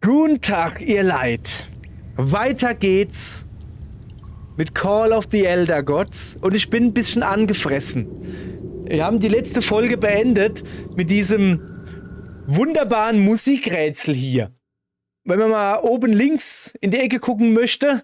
Guten Tag, ihr Leid. Weiter geht's mit Call of the Elder Gods und ich bin ein bisschen angefressen. Wir haben die letzte Folge beendet mit diesem wunderbaren Musikrätsel hier. Wenn man mal oben links in die Ecke gucken möchte,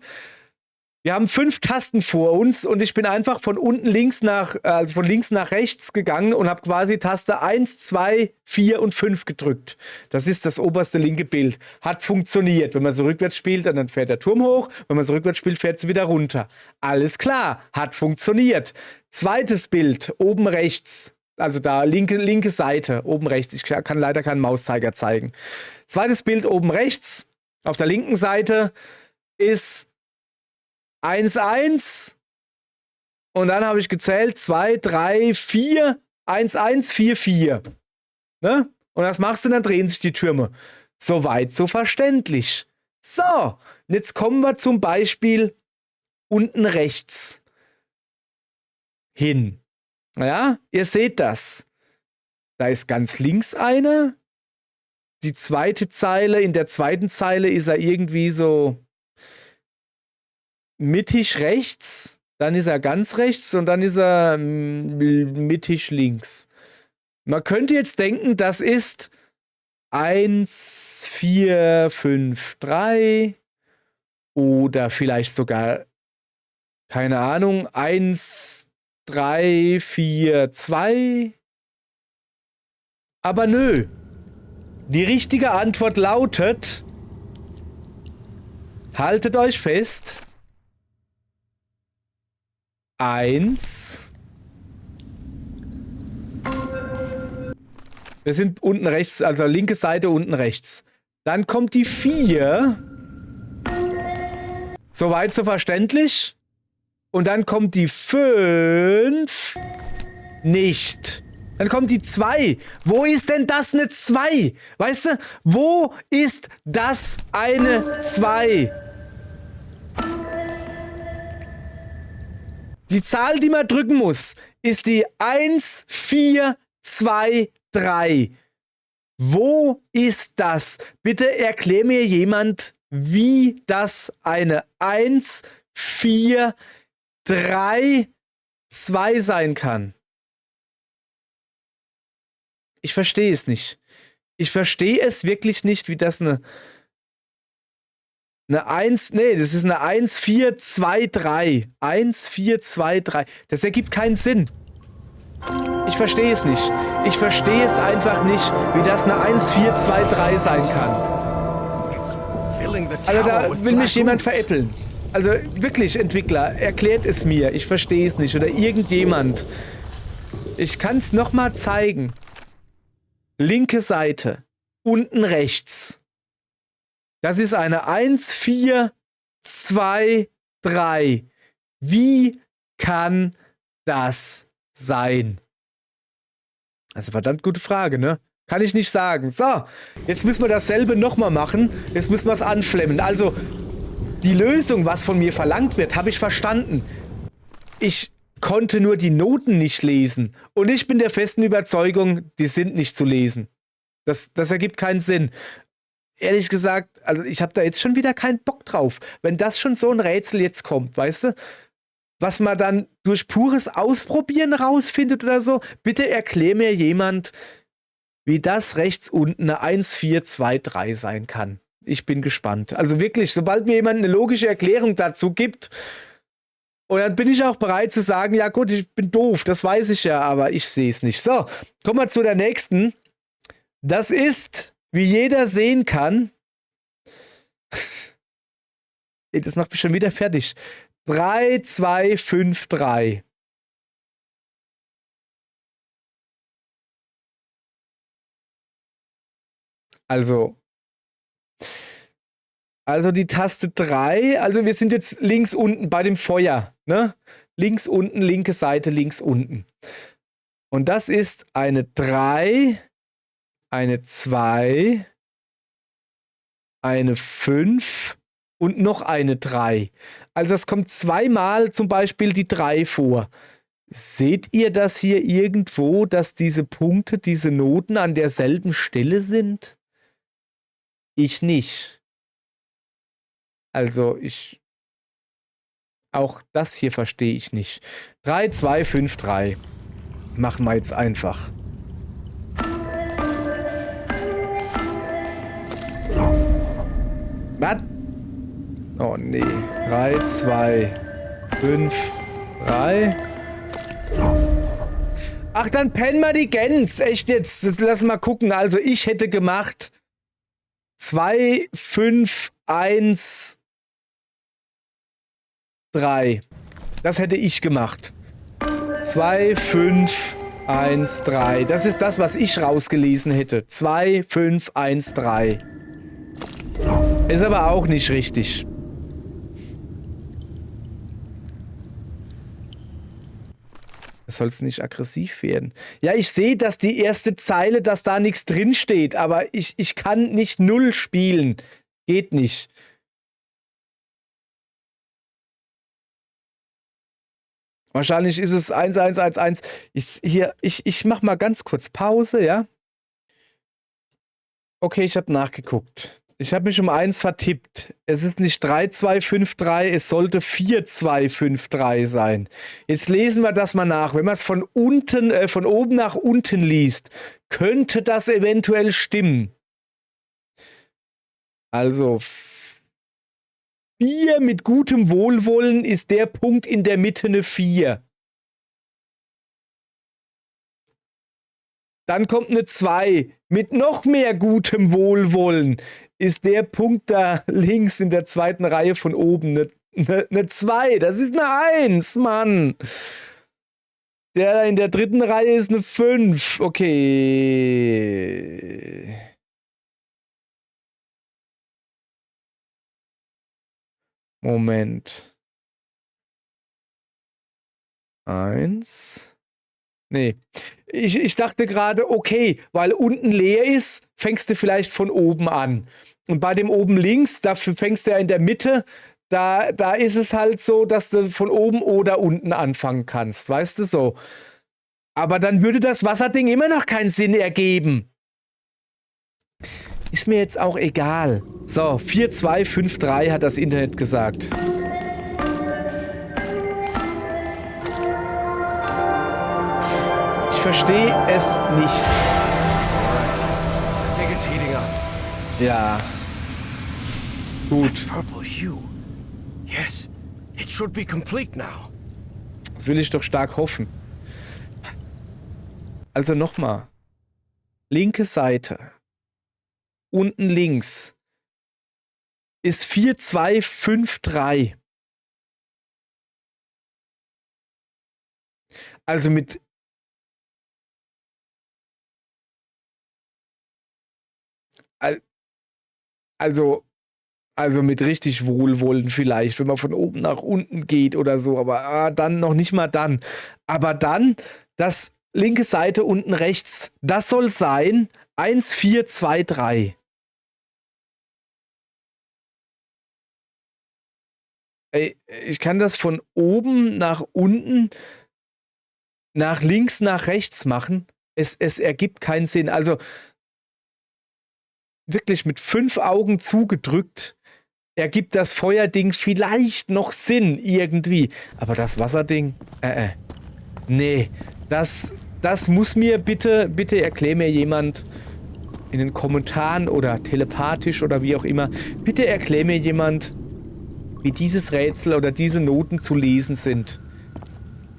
wir haben 5 Tasten vor uns und ich bin einfach von unten links von links nach rechts gegangen und habe quasi Taste 1, 2, 4 und 5 gedrückt. Das ist das oberste linke Bild. Hat funktioniert. Wenn man so rückwärts spielt, dann fährt der Turm hoch. Wenn man so rückwärts spielt, fährt sie wieder runter. Alles klar, hat funktioniert. Zweites Bild, oben rechts. Also da, linke Seite, oben rechts. Ich kann leider keinen Mauszeiger zeigen. Zweites Bild oben rechts. Auf der linken Seite ist 1, 1 und dann habe ich gezählt 2, 3, 4, 1, 1, 4, 4. Ne? Und was machst du? Dann drehen sich die Türme. Soweit, so verständlich. So, und jetzt kommen wir zum Beispiel unten rechts hin. Ja, ihr seht das. Da ist ganz links eine. Die zweite Zeile, in der zweiten Zeile ist er irgendwie so mittig rechts, dann ist er ganz rechts und dann ist er mittig links. Man könnte jetzt denken, das ist 1, 4, 5, 3 oder vielleicht sogar, keine Ahnung, 1, 3, 4, 2. Aber nö. Die richtige Antwort lautet, haltet euch fest, 1. Wir sind unten rechts, also linke Seite unten rechts. Dann kommt die 4. Soweit so verständlich. Und dann kommt die 5. Nicht. Dann kommt die 2. Wo ist denn das eine 2? Weißt du, wo ist das eine 2? Die Zahl, die man drücken muss, ist die 1, 4, 2, 3. Wo ist das? Bitte erklär mir jemand, wie das eine 1, 4, 3, 2 sein kann. Ich verstehe es nicht. Ich verstehe es wirklich nicht, wie das eine 1, nee, das ist eine 1, 4, 2, 3. 1, 4, 2, 3. Das ergibt keinen Sinn. Ich verstehe es nicht. Ich verstehe es einfach nicht, wie das eine 1, 4, 2, 3 sein kann. Also da will mich jemand veräppeln. Also wirklich, Entwickler, erklärt es mir. Ich verstehe es nicht. Oder irgendjemand. Ich kann es nochmal zeigen. Linke Seite. Unten rechts. Das ist eine 1, 4, 2, 3. Wie kann das sein? Das ist eine verdammt gute Frage, ne? Kann ich nicht sagen. So, jetzt müssen wir dasselbe nochmal machen. Jetzt müssen wir es anflemmen. Also, die Lösung, was von mir verlangt wird, habe ich verstanden. Ich konnte nur die Noten nicht lesen. Und ich bin der festen Überzeugung, die sind nicht zu lesen. Das ergibt keinen Sinn. Ehrlich gesagt, also ich habe da jetzt schon wieder keinen Bock drauf. Wenn das schon so ein Rätsel jetzt kommt, weißt du? Was man dann durch pures Ausprobieren rausfindet oder so. Bitte erklär mir jemand, wie das rechts unten eine 1, 4, 2, 3 sein kann. Ich bin gespannt. Also wirklich, sobald mir jemand eine logische Erklärung dazu gibt, und dann bin ich auch bereit zu sagen, ja gut, ich bin doof, das weiß ich ja, aber ich sehe es nicht. So, kommen wir zu der nächsten. Das ist, wie jeder sehen kann, das macht mich schon wieder fertig. 3, 2, 5, 3. Also die Taste 3, also wir sind jetzt links unten bei dem Feuer, ne? Links unten, linke Seite, links unten. Und das ist eine 3, eine 2, eine 5 und noch eine 3. Also es kommt zweimal zum Beispiel die 3 vor. Seht ihr das hier irgendwo, dass diese Punkte, diese Noten an derselben Stelle sind? Ich nicht. Also, auch das hier verstehe ich nicht. 3, 2, 5, 3. Machen wir jetzt einfach. Was? Oh nee. 3, 2, 5, 3. Ach, dann pennen wir die Gens. Echt jetzt. Das lass mal gucken. Also ich hätte gemacht 2, 5, 1, 3. Das hätte ich gemacht. 2, 5, 1, 3. Das ist das, was ich rausgelesen hätte. 2, 5, 1, 3. Ist aber auch nicht richtig. Das soll's nicht aggressiv werden. Ja, ich sehe, dass die erste Zeile, dass da nichts drin steht, aber ich kann nicht 0 spielen. Geht nicht. Wahrscheinlich ist es 1111. Ich mach mal ganz kurz Pause, ja? Okay, ich habe nachgeguckt. Ich habe mich um 1 vertippt. Es ist nicht 3253, es sollte 4253 sein. Jetzt lesen wir das mal nach. Wenn man es von oben nach unten liest, könnte das eventuell stimmen. Also 4 mit gutem Wohlwollen ist der Punkt in der Mitte eine 4. Dann kommt eine 2. Mit noch mehr gutem Wohlwollen ist der Punkt da links in der zweiten Reihe von oben eine 2. Das ist eine 1, Mann. Der in der dritten Reihe ist eine 5. Okay. Moment. 1. Nee. Ich dachte gerade, okay, weil unten leer ist, fängst du vielleicht von oben an. Und bei dem oben links, dafür fängst du ja in der Mitte, da ist es halt so, dass du von oben oder unten anfangen kannst, weißt du so. Aber dann würde das Wasserding immer noch keinen Sinn ergeben. Ist mir jetzt auch egal. So, 4253 hat das Internet gesagt. Ich verstehe es nicht. Ja. Gut. Das will ich doch stark hoffen. Also nochmal. Linke Seite. Unten links. Ist 4253. Also mit... Also mit richtig Wohlwollen vielleicht, wenn man von oben nach unten geht oder so, aber dann noch nicht mal dann. Aber dann, das linke Seite unten rechts, das soll sein 1423. Ey, ich kann das von oben nach unten, nach links, nach rechts machen. Es ergibt keinen Sinn. Also wirklich mit 5 Augen zugedrückt, ergibt das Feuerding vielleicht noch Sinn irgendwie. Aber das Wasserding, nee, das muss mir bitte erklär mir jemand in den Kommentaren oder telepathisch oder wie auch immer, bitte erklär mir jemand, wie dieses Rätsel oder diese Noten zu lesen sind.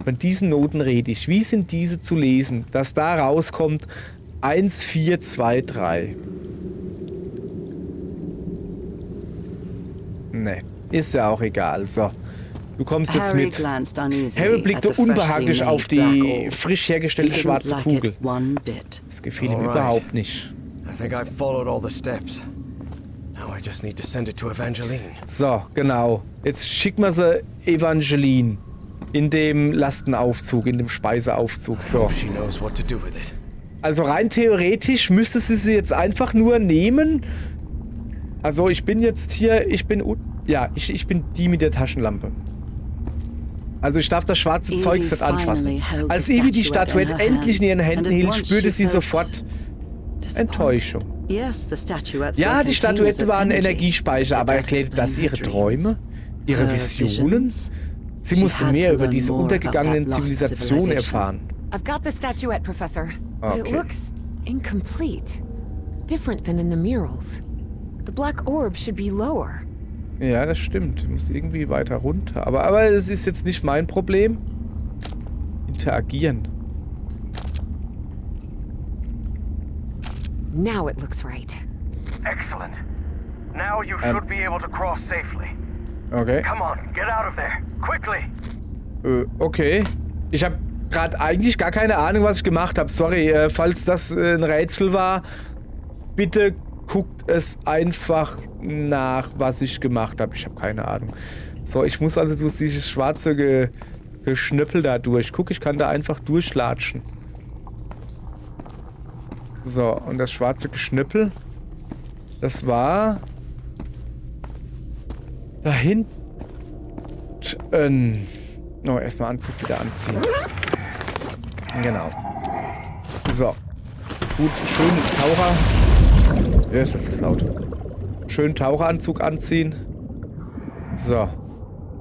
Von diesen Noten rede ich. Wie sind diese zu lesen? Dass da rauskommt 1423. Nee, ist ja auch egal. So, du kommst jetzt mit. Harry blickte unbehaglich auf die frisch hergestellte schwarze Kugel. Das gefiel ihm überhaupt nicht. So, genau. Jetzt schicken wir sie Evangeline in dem Lastenaufzug, in dem Speiseaufzug. So. Also rein theoretisch müsste sie jetzt einfach nur nehmen. Also ich bin jetzt hier, ich bin die mit der Taschenlampe. Also ich darf das schwarze Zeugs nicht anfassen. Als Evie die Statuette endlich in ihren Händen hielt, spürte sie sofort Enttäuschung. Ja, die Statuette waren Energiespeicher, aber erklärte das ihre Träume? Ihre Visionen? Sie musste mehr über diese untergegangenen Zivilisationen erfahren. I've got the statuette, Professor. But it Okay. looks incomplete. Different than in the murals. The black orb should be lower. Ja, das stimmt. Muss irgendwie weiter runter. Aber es ist jetzt nicht mein Problem. Interagieren. Now it looks right. Excellent. Now you should be able to cross safely. Okay. Come on, get out of there. Quickly. Okay. Ich habe gerade eigentlich gar keine Ahnung, was ich gemacht habe. Sorry, falls das ein Rätsel war. Bitte guckt es einfach nach, was ich gemacht habe. Ich habe keine Ahnung. So, ich muss also durch dieses schwarze Geschnöppel da durch. Guck, ich kann da einfach durchlatschen. So, und das schwarze Geschnöppel, das war da hinten. Oh, erstmal Anzug wieder anziehen. Genau. So. Gut, schön Taucher. Ja, ist das laut. Schön Taucheranzug anziehen. So.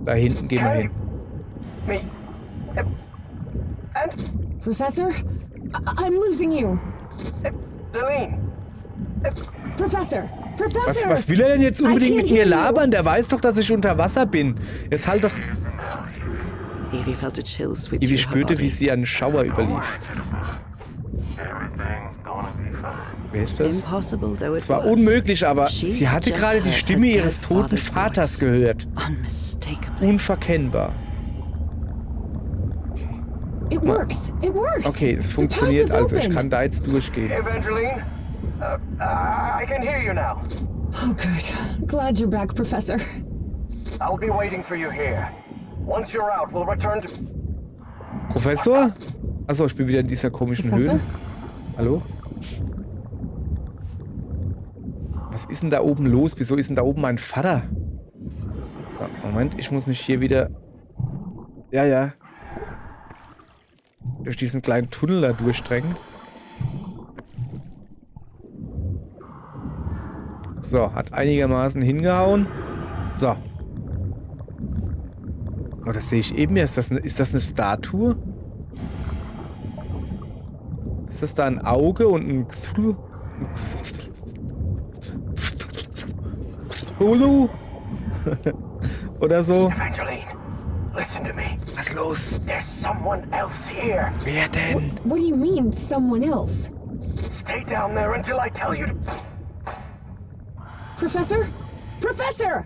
Da hinten gehen wir hin. Me. And Professor? I'm losing you. Delene. Professor! Professor! Was will er denn jetzt unbedingt mit mir labern? Der weiß doch, dass ich unter Wasser bin. Jetzt halt doch... Evie spürte, wie sie einen Schauer überlief. Wer ist das? Es war unmöglich, aber sie hatte gerade die Stimme ihres toten Vaters gehört. Unverkennbar. It works! It works! Okay, es funktioniert also. Ich kann da jetzt durchgehen. Evangeline? I can hear you now. Oh, good. Glad you're back, Professor. I'll be waiting for you here. Once you're out, we'll return to... Professor? Achso, ich bin wieder in dieser komischen Professor? Höhle. Hallo? Was ist denn da oben los? Wieso ist denn da oben mein Vater? So, Moment, ich muss mich hier wieder... Ja. Durch diesen kleinen Tunnel da durchdrängen. So, hat einigermaßen hingehauen. So. Oh, das sehe ich eben erst. Ist das eine Statue? Ist das da ein Auge und ein Cthulhu? Oder so? Evangeline, listen to me. Was ist los? There's someone else here. Wer denn? What do you mean, someone else? Stay down there until I tell you to... Professor? Professor!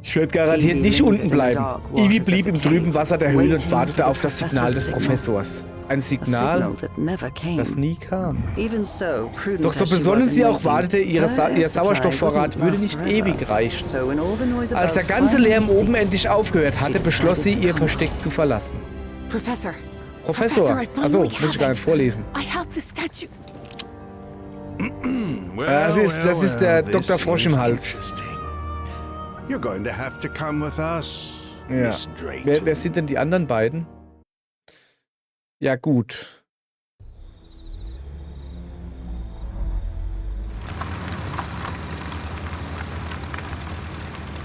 Ich werde garantiert nicht unten bleiben. Evie blieb im trüben Wasser der Höhle und wartete auf das Signal des Professors. Ein Signal, das nie kam. Doch so besonnen sie auch wartete, ihr Sauerstoffvorrat würde nicht ewig reichen. Als der ganze Lärm oben endlich aufgehört hatte, beschloss sie, ihr Versteck zu verlassen. Professor! Professor! Achso, muss ich gar nicht vorlesen. I have the statue. Das ist der Dr. Frosch im Hals. You're going to have to come with us, Ja. Miss Drayton. Wer sind denn die anderen beiden? Ja, gut.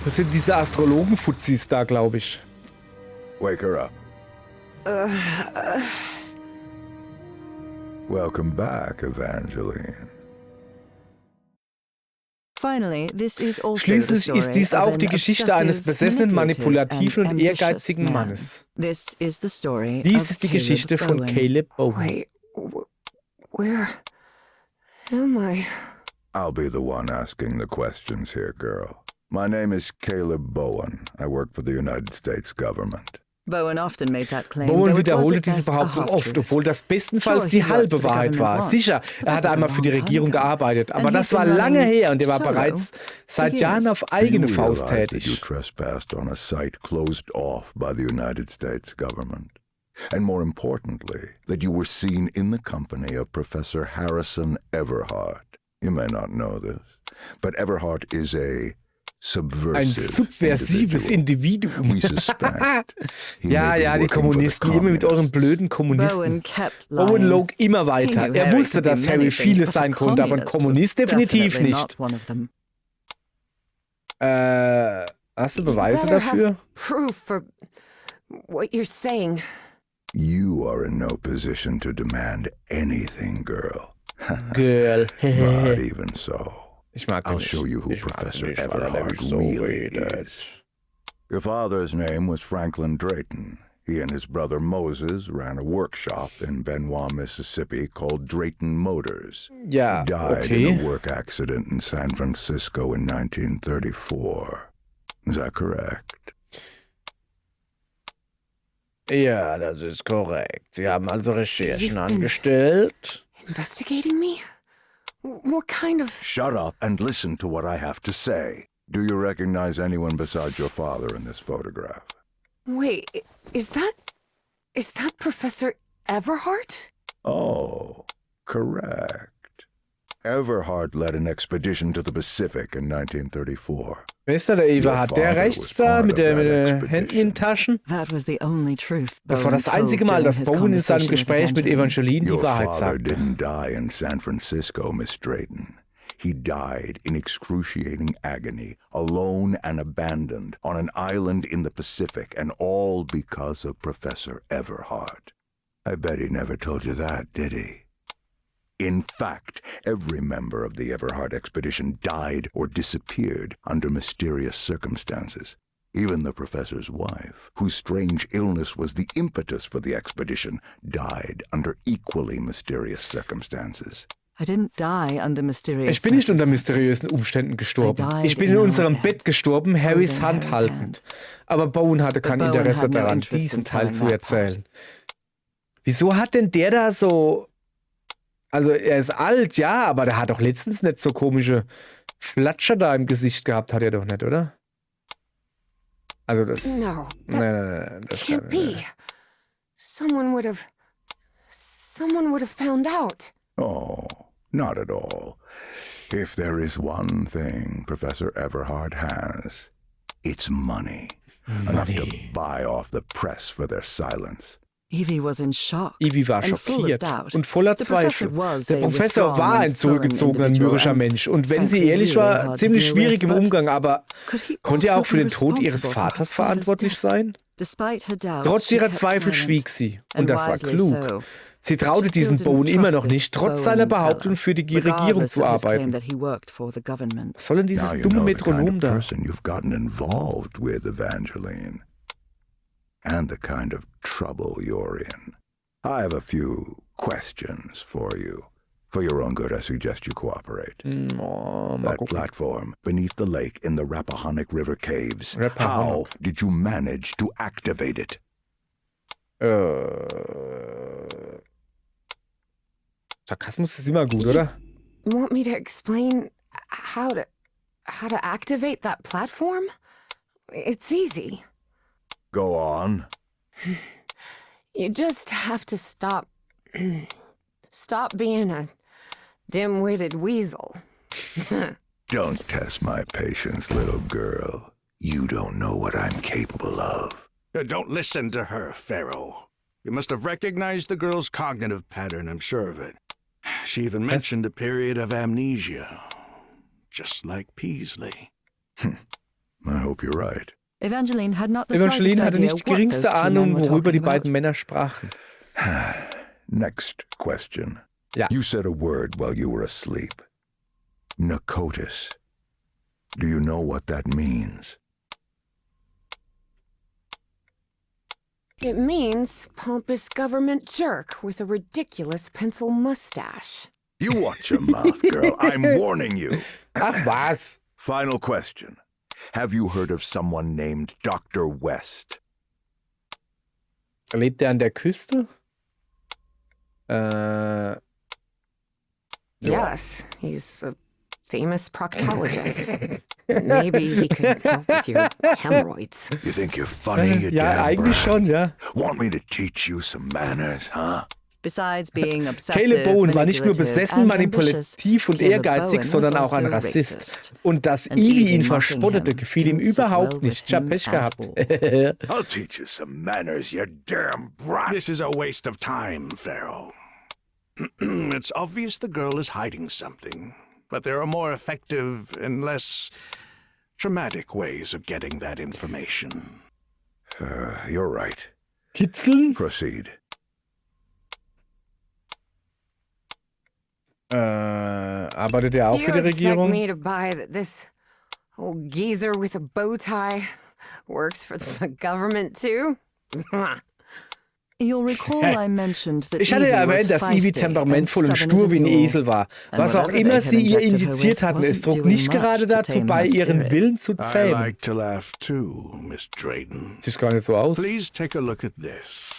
Das sind diese Astrologen-Fuzis da, glaube ich. Wake her up. Welcome back, Evangeline. Schließlich ist dies auch die Geschichte eines besessenen, manipulativen und ehrgeizigen Mannes. Dies ist die Geschichte von Caleb Bowen. Wait, where am I? I'll be the one asking the questions here, girl. My name is Caleb Bowen. I work for the United States government. Bowen wiederholte diese Behauptung oft, obwohl das bestenfalls die halbe Wahrheit war. Sicher, er hatte einmal für die Regierung gearbeitet, aber das war lange her und er war bereits seit Jahren auf eigene You Faust realize that you tätig. trespassed on a site closed off by the United States government. And more importantly, that you were seen in the company of Professor Harrison Everhart. You may not know this, but Everhart is a subversive Ein subversives individual. Individuum. We suspect he Ja, may be ja, die working for the Kommunisten, immer mit euren communists. blöden Kommunisten. Bowen kept lying. Owen log immer He weiter. knew Er Harry wusste, could be dass many Harry things, vieles but a sein konnte, aber ein communist was Kommunist definitiv definitely nicht. not one of them. Hast du Beweise Better dafür? have proof for what you're saying. You are in no position to demand anything, girl. Girl. But even so, Ich mag ihn I'll nicht. show you who Ich mag ihn Professor nicht, weil er Everhard nämlich so really redet. is. Your father's name was Franklin Drayton. He and his brother Moses ran a workshop in Benoit, Mississippi called Drayton Motors. Ja, Died in okay. a work accident in San Francisco in 1934. Is that correct? Ja, das ist korrekt. Sie haben also Recherchen You've been- angestellt. Investigating me? What kind of... Shut up and listen to what I have to say. Do you recognize anyone besides your father in this photograph? Wait, is that Professor Everhart? Oh, correct. Everhard led an expedition to the Pacific in 1934. Wer ist da der Everhard? Der father rechts was da part mit of den that Händen in expedition. den Taschen? That was the only truth. Das war Bowen das einzige told Mal, during dass his Bowen in seinem conversation with Gespräch mit Evangeline die Your Wahrheit father sagte. didn't die in San Francisco, Miss Drayton. He died in excruciating agony, alone and abandoned, on an island in the Pacific, and all because of Professor Everhard. I bet he never told you that, did he? In fact, every member of the Everhard expedition died or disappeared under mysterious circumstances. Even the professor's wife, whose strange illness was the impetus for the expedition, died under equally mysterious circumstances. I didn't die under mysterious Ich bin nicht unter circumstances. mysteriösen Umständen gestorben. I died Ich bin in in our unserem bed, Bett gestorben, Harrys holding Hand Harry's haltend. hand. Aber Bowen hatte kein Bowen Interesse had no daran, interest diesen in Teil telling zu that erzählen. Wieso hat denn der da so... Also er ist alt, ja, aber der hat doch letztens nicht so komische Flatscher da im Gesicht gehabt, hat er doch nicht, oder? Also das... No, Nein, das kann can't be. Someone would have found out. Oh, not at all. If there is one thing Professor Everhard has, it's money. Enough to buy off the press for their silence. Evie was in shock. Ivy war and full of schockiert doubt. und voller The Zweifel. professor was Der a Professor withdrawn war ein and sullen zurückgezogener, individual mürrischer and Mensch. Und wenn sie frankly ehrlich really war, hard to ziemlich deal schwierig with, im but Umgang, aber could he konnte er also auch für be den Tod ihres responsible for her Vaters father's verantwortlich death? sein? Despite her doubts, Trotz she ihrer kept Zweifel silent. schwieg sie. Und And das war wisely klug. so. Sie traute She still diesen didn't Bowen immer trust noch this nicht, trotz Bowen seiner fella, Behauptung, für die Regierung regardless zu of his claim arbeiten. that he worked for the government. Was soll denn dieses Now you dumme know the kind Metronom of da? person you've gotten involved with, Evangeline. And the kind of trouble you're in. I have a few questions for you. For your own good, I suggest you cooperate. Oh, mal That gucken. platform beneath the lake in the Rappahannock River Caves. How Rappahannock. did you manage to activate it? Sarkasmus ist immer gut, oder? Want me to explain how to activate that platform? It's easy. Go on. You just have to stop being a dim-witted weasel. Don't test my patience, little girl. You don't know what I'm capable of. Don't listen to her, Pharaoh. You must have recognized the girl's cognitive pattern, I'm sure of it. She even mentioned a period of amnesia. Just like Peasley. I hope you're right. Evangeline had not the Evangeline slightest hatte idea nicht die what geringste those two men Ahnung, were worüber die talking about. beiden Männer sprachen. Next question. Ja. You said a word while you were asleep. Nakotis. Do you know what that means? It means pompous government jerk with a ridiculous pencil mustache. You watch your mouth, girl. I'm warning you. Ach was. Final question. Have you heard of someone named Dr. West? Lebt er an der Küste? Yes, he's a famous proctologist. Maybe he could help with your hemorrhoids. You think you're funny, you Ja, damn eigentlich brat? schon, ja. Want me to teach you some manners, huh? Besides being obsessive, Caleb Bowen war nicht nur manipulative besessen, and ambitious, manipulativ und Caleb ehrgeizig, Bowen sondern was auch ein also Rassist. racist. Und dass And Evie ihn even verspottete, mocking him gefiel ihm didn't sit überhaupt well nicht. with Ich hab him Pech at gehabt. all. I'll teach you some manners, you damn brat. This is a waste of time, Pharaoh. It's obvious the girl is hiding something, but there are more effective and less traumatic ways of getting that information. You're right. Kitzeln? Proceed. Arbeitet er auch You für die expect Regierung? me to buy that this old geezer with a bow tie works for the government too? You'll recall I mentioned that Ich hatte ja Evie was erwähnt, dass Evie feisty temperamentvoll und and stubborn as a stur wie ein mule. Esel war. And Was auch whatever immer they sie had ihr injected her injiziert with hatten, es wasn't trug doing nicht much gerade to dazu tame bei, her ihren spirit. Willen zu I zähmen. like to laugh too, Miss Drayton. Sieht gar nicht so aus. Please take a look at this.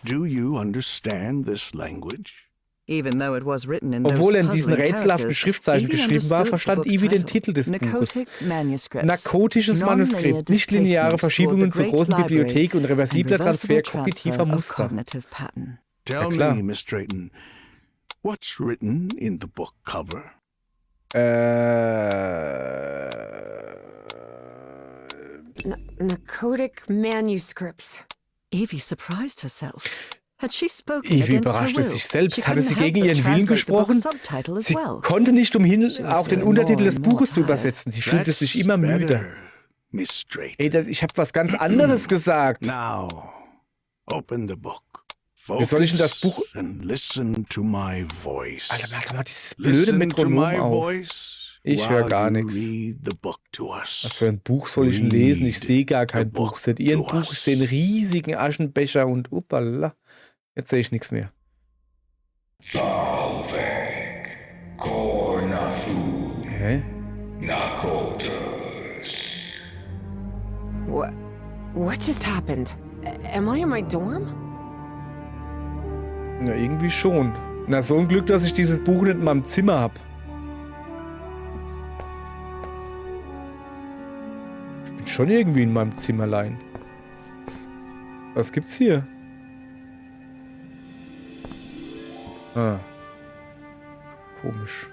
Do you understand this language? Even though it was written in Obwohl er in those diesen puzzling rätselhaften characters, Schriftzeichen Evie geschrieben war, understood the verstand book's Evie den title. Titel des Buches. Narcotic Manuscripts. Narkotisches Non-linear Manuskript, nichtlineare displacements Verschiebungen toward zur the großen Great Library Bibliothek und and reversibler reversible Transfer kognitiver transfer of Muster. cognitive pattern. Tell klar. me, Miss Drayton, what's written in the book cover? Narcotic manuscripts. Evie surprised herself. Had she spoken Evie against her überraschte will? sich selbst. She Hatte couldn't sie help gegen but ihren Willen translate the book's gesprochen? subtitle as Sie well. konnte nicht umhin, She was auch den feeling Untertitel more des and more Buches zu tired. übersetzen. Sie fühlte That's sich immer müde. better, Miss Drayton. Ey, ich habe was ganz anderes gesagt. Now, open the book. Wie soll ich denn das Focus Buch... and listen to my voice. Alter, mach doch mal dieses blöde Listen to Metronom my auf. voice Ich while höre gar you nichts. read the book to us. Was für ein Buch soll ich denn lesen? Ich Read sehe gar kein the Buch. book Seht ihr ein to Buch? us. Ich sehe einen riesigen Aschenbecher und uppala. Jetzt sehe ich nichts mehr. Salve. Cornathu. Hä? Nakotas. What just happened? Am I in my dorm? Na, irgendwie schon. Na, so ein Glück, dass ich dieses Buch nicht in meinem Zimmer habe. Ich bin schon irgendwie in meinem Zimmerlein. Was gibt's hier? Ah. Komisch.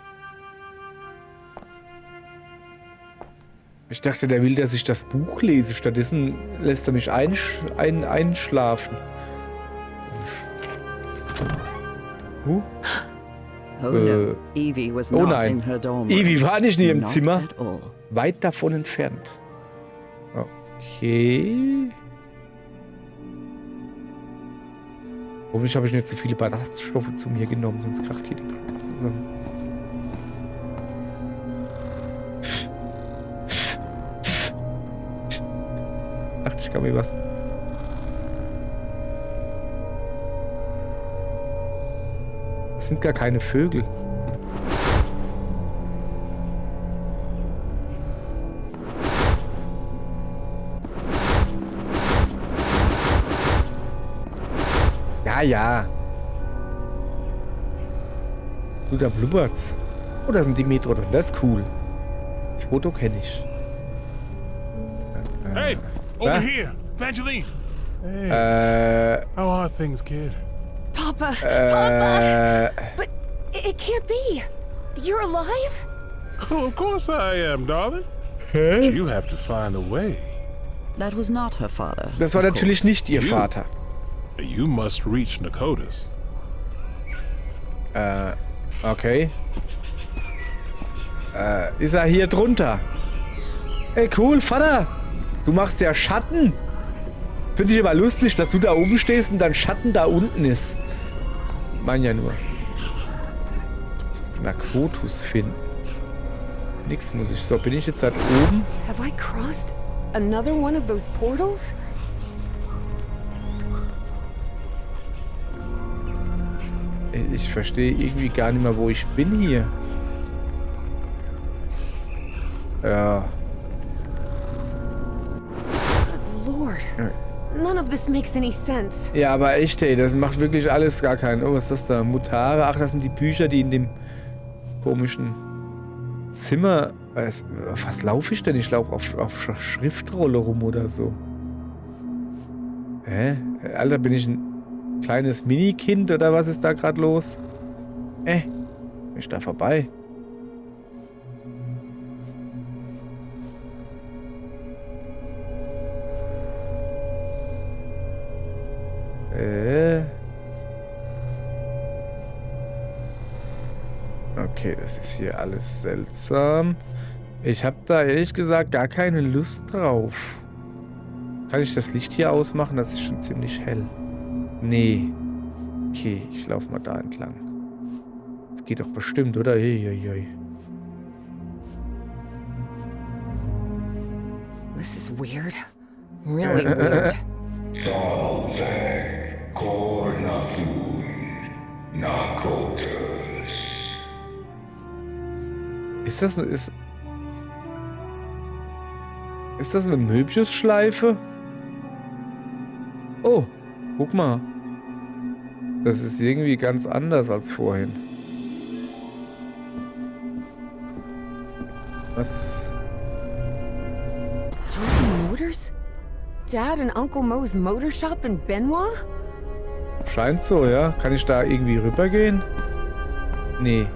Ich dachte, der will, dass ich das Buch lese. Stattdessen lässt er mich einschlafen. Oh no, Evie was oh not nein. in her dorm. Evie war nicht in ihrem Not Zimmer. at all. Weit davon entfernt. Okay. Hoffentlich habe ich nicht so viele Ballaststoffe zu mir genommen, sonst kracht hier die Brücke zusammen. Ach, ich kann mir was. Das sind gar keine Vögel. Ja, ja. Du, da blubbert's. Oh, da sind die Metrodon. Das ist cool. Das Foto kenne ich. Hey, over Ah. here, Evangeline. Hey, how are things, kid? Papa! Papa! But it can't be! You're alive? Oh, of course I am, darling. But you have to find a way. That was not her father. Das war of natürlich course. nicht ihr You. Vater. You must reach Nakotas. Okay. Ist er hier drunter? Ey, cool, Vater. Du machst ja Schatten. Finde ich aber lustig, dass du da oben stehst und dein Schatten da unten ist. Mein ja nur. Ich muss Nakotus finden. Nix muss ich. So, bin ich jetzt halt oben? Have I crossed another one of those portals? Ich verstehe irgendwie gar nicht mehr, wo ich bin hier. Ja. Good Lord. None of this makes any sense. Ja, aber echt, ey, das macht wirklich alles gar keinen. Oh, was ist das da? Mutare? Ach, das sind die Bücher, die in dem komischen Zimmer... Was laufe ich denn? Ich laufe auf Schriftrolle rum oder so. Hä? Alter, bin ich ein Kleines Minikind oder was ist da gerade los? Bin ich da vorbei? Okay, das ist hier alles seltsam. Ich habe da ehrlich gesagt gar keine Lust drauf. Kann ich das Licht hier ausmachen? Das ist schon ziemlich hell. Nee. Okay, ich laufe mal da entlang. Das geht doch bestimmt, oder? Uiuiui. This is weird. Really weird. Salve, Cornathun, Nakotes. Ist das eine Möbius-Schleife? Oh, guck mal. Das ist irgendwie ganz anders als vorhin. Was? Drinking Motors? Dad and Uncle Mo's motor shop in Benoit? Scheint so, ja. Kann ich da irgendwie rübergehen? Nee.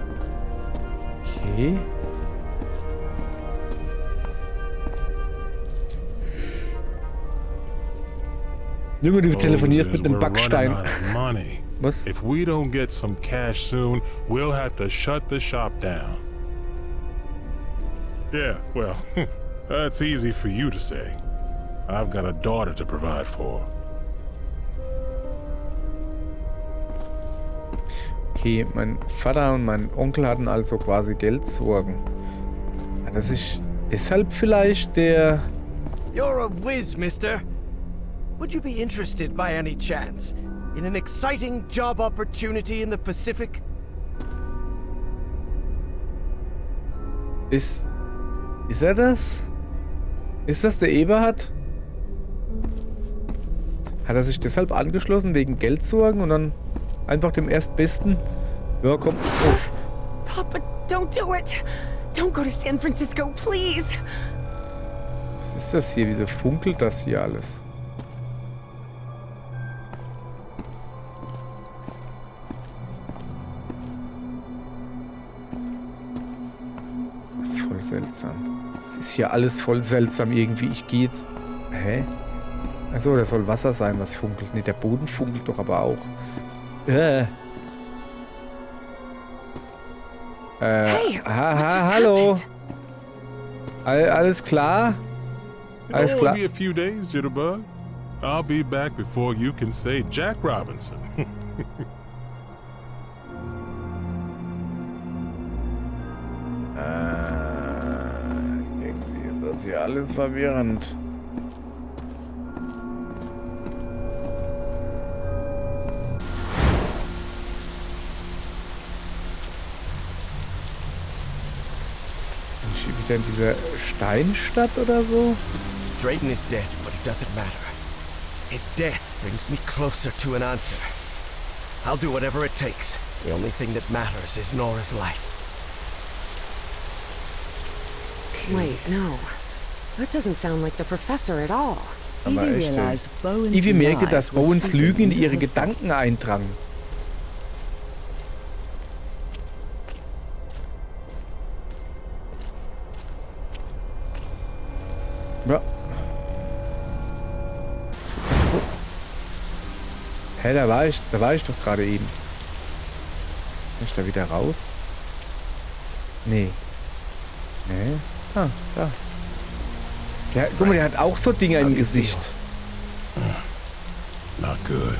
Okay. Junge, du telefonierst mit einem Backstein. Was? If we don't get some cash soon, we'll have to shut the shop down. Yeah, well, that's easy for you to say. I've got a daughter to provide for. Okay, mein Vater und mein Onkel hatten also quasi Geldsorgen. Hat er sich deshalb vielleicht der... You're a whiz, mister. Would you be interested by any chance in an exciting job opportunity in the Pacific? Ist er das? Ist das der Eberhard? Hat er sich deshalb angeschlossen wegen Geldsorgen und dann einfach dem Erstbesten? Ja, komm. Oh. Papa, don't do it! Don't go to San Francisco, please! Was ist das hier? Wieso funkelt das hier alles? Das ist voll seltsam. Es ist hier alles voll seltsam irgendwie. Ich gehe jetzt... Hä? Achso, das soll Wasser sein, was funkelt. Ne, der Boden funkelt doch aber auch. Hey, what just hallo. happened? Alles klar? Alles It'll klar. only be a few days, Jitterbug. I'll be back before you can say Jack Robinson. Irgendwie ist das hier alles verwirrend. Bin ich wieder in dieser Steinstadt oder so? Drayton is dead, but it doesn't matter. His death brings me closer to an answer. I'll do whatever it takes. The only thing that matters is Nora's life. Wait, no. That doesn't sound like the professor at all. Aber echt. Evie merkte, dass Bowens Lügen in ihre Gedanken eindrangen. Ja. Hä, da war ich doch gerade eben. Kann ich da wieder raus? Nee. Nee. Ah, da. Der, guck mal, der hat auch so Dinger im Gesicht. Not good.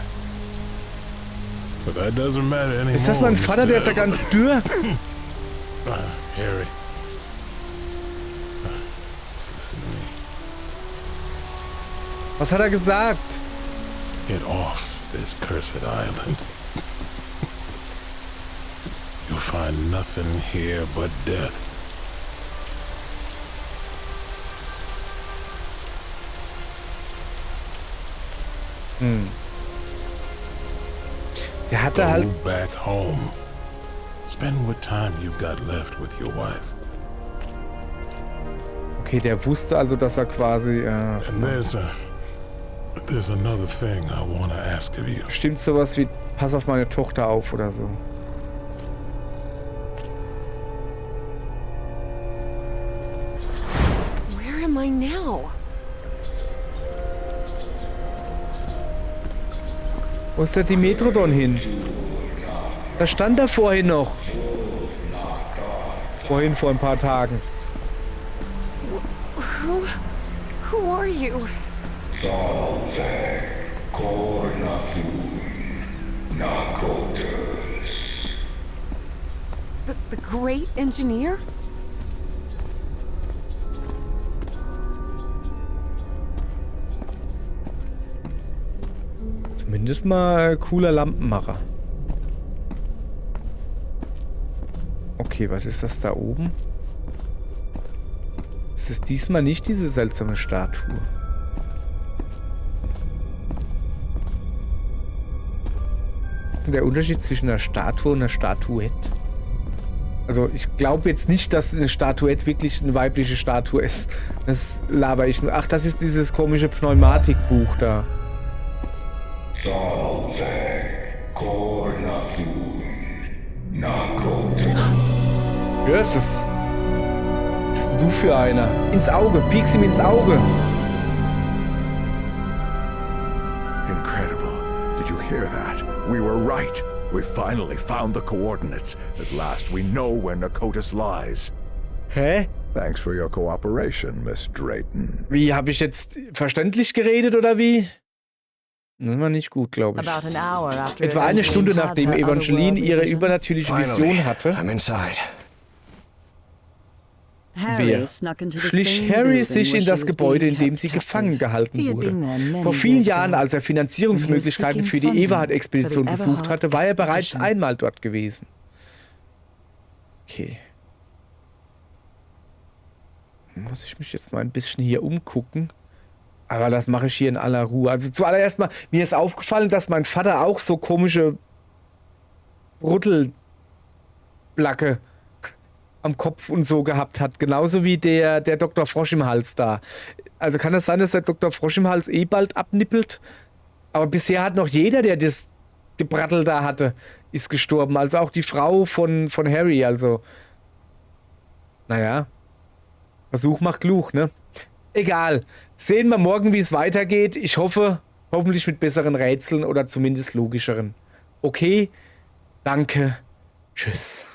But that doesn't matter anymore. Ist das mein Vater, der ist ja ganz dürr? Harry. Just listen to me. Was hat er gesagt? Get off this cursed island. You'll find nothing here but death. Der hatte halt... Go back home. Spend what time you've got left with your wife. Okay, der wusste also, dass er quasi... And there's There's another thing I want to ask of you. Bestimmt sowas wie, pass auf meine Tochter auf oder so. Where am I now? Wo ist der Dimetrodon hin? Da stand er vorhin noch. Vorhin, vor ein paar Tagen. Who are you? The great engineer? Zumindest mal cooler Lampenmacher. Okay, was ist das da oben? Es ist diesmal nicht diese seltsame Statue. Was ist denn der Unterschied zwischen einer Statue und einer Statuette? Also ich glaube jetzt nicht, dass eine Statuette wirklich eine weibliche Statue ist. Das laber ich nur. Ach, das ist dieses komische Pneumatikbuch da. Hörst es? Was bist denn du für einer? Ins Auge, piek's ihm ins Auge. Incredible. Did you hear that? We were right. We finally found the coordinates. At last we know where Nakotas lies. Hä? Thanks for your cooperation, Miss Drayton. Wie, habe ich jetzt verständlich geredet oder wie? Das war nicht gut, glaube ich. About an hour after Etwa eine Stunde Evangeline nachdem had her Evangeline otherworldly ihre vision, übernatürliche Finally, Vision hatte, I'm inside. Harry snuck into the schlich same Harry building sich where in she das was Gebäude, being in dem kept sie captive. gefangen gehalten He had wurde. been there many Vor vielen years Jahren, ago. als er Finanzierungsmöglichkeiten für die When he was seeking Everhard-Expedition funding for the gesucht hatte, war er bereits Everhard-Expedition. einmal dort gewesen. Okay. Muss ich mich jetzt mal ein bisschen hier umgucken. Aber das mache ich hier in aller Ruhe. Also zuallererst mal, mir ist aufgefallen, dass mein Vater auch so komische Ruttelblacke am Kopf und so gehabt hat. Genauso wie der Dr. Frosch im Hals da. Also kann das sein, dass der Dr. Frosch im Hals eh bald abnippelt? Aber bisher hat noch jeder, der das Gebrattel da hatte, ist gestorben. Also auch die Frau von Harry. Also, naja, Versuch macht klug, ne? Egal. Sehen wir morgen, wie es weitergeht. Ich hoffe, hoffentlich mit besseren Rätseln oder zumindest logischeren. Okay, danke, tschüss.